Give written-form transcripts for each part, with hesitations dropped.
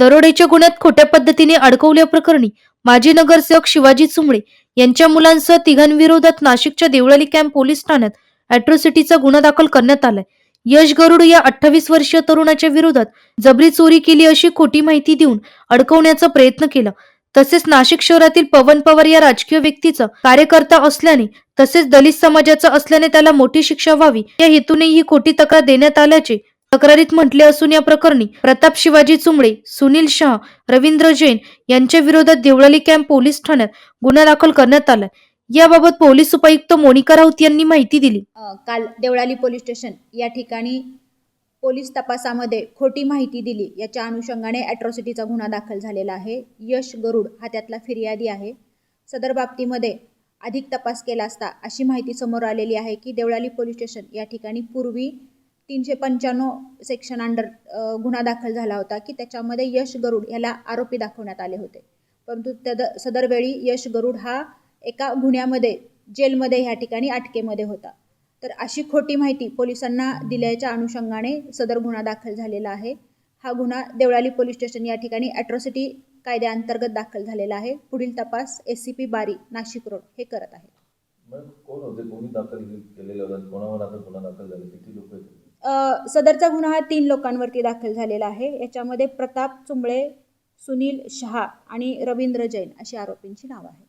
दरोडेच्या गुन्ह्यात खोट्या पद्धतीने अडकवल्याप्रकरणी माजी नगरसेवक शिवाजी चुंबळे यांच्या मुलांसह तिघांविरोधात नाशिकच्या देवळाली कॅम्प पोलीस ठाण्यात अॅट्रॉसिटीचा गुन्हा दाखल करण्यात आलाय. यश गरुड या 28 वर्षीय तरुणाच्या विरोधात जबरी चोरी केली अशी खोटी माहिती देऊन अडकवण्याचा प्रयत्न केला. तसेच नाशिक शहरातील पवन पवार या राजकीय व्यक्तीचा कार्यकर्ता असल्याने तसेच दलित समाजाचा असल्याने त्याला मोठी शिक्षा व्हावी या हेतूने ही खोटी तक्रार देण्यात आल्याचे तक्रारीत म्हटले असून या प्रकरणी प्रताप शिवाजी चुंबळे, सुनील शहा, रवींद्र जैन यांच्या विरोधात देवळाली कॅम्प पोलीस ठाण्यात गुन्हा दाखल करण्यात आलाय. याबाबत पोलीस उपायुक्त मोनिका राऊत यांनी माहिती दिली. काल देवळाली पोलीस स्टेशन या ठिकाणी पोलीस तपासामध्ये खोटी माहिती दिली याच्या अनुषंगाने अॅट्रॉसिटीचा गुन्हा दाखल झालेला आहे. यश गरुड हा त्यातला फिर्यादी आहे. सदर बाबतीमध्ये अधिक तपास केला असता अशी माहिती समोर आलेली आहे की देवळाली पोलीस स्टेशन या ठिकाणी पूर्वी 395 सेक्शन अंडर गुन्हा दाखल झाला होता की त्याच्यामध्ये यश गरुड याला आरोपी दाखवण्यात आले होते. परंतु सदर वेळी यश गरुड हा एका गुन्ह्यामध्ये जेलमध्ये ह्या ठिकाणी अटकेमध्ये होता. तर अशी खोटी माहिती पोलिसांना दिल्याच्या अनुषंगाने सदर गुन्हा दाखल झालेला आहे. हा गुन्हा देवळाली पोलीस स्टेशन या ठिकाणी अॅट्रॉसिटी कायद्याअंतर्गत दाखल झालेला आहे. पुढील तपास SCP बारी नाशिक रोड हे करत आहेत. कोण होते, कोणी दाखल केलेले होते, कोणावर आता गुन्हा दाखल झाले, किती लोक आहेत? सदरचा गुन्हा हा 3 लोकांवरती दाखल झालेला आहे. याच्यामध्ये प्रताप चुंबळे, सुनील शहा आणि रवींद्र जैन अशी आरोपींची नावं आहेत.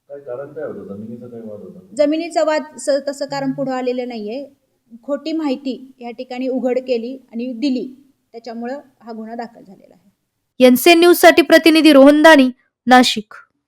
काय कारण काय होतं? जमिनीचा काय वाद होता? जमिनीचा वाद तसं कारण पुढे आलेलं नाहीये. खोटी माहिती या ठिकाणी उघड केली आणि दिली, त्याच्यामुळं हा गुन्हा दाखल झालेला आहे. एनसीएन न्यूज साठी प्रतिनिधी रोहन दानी, नाशिक.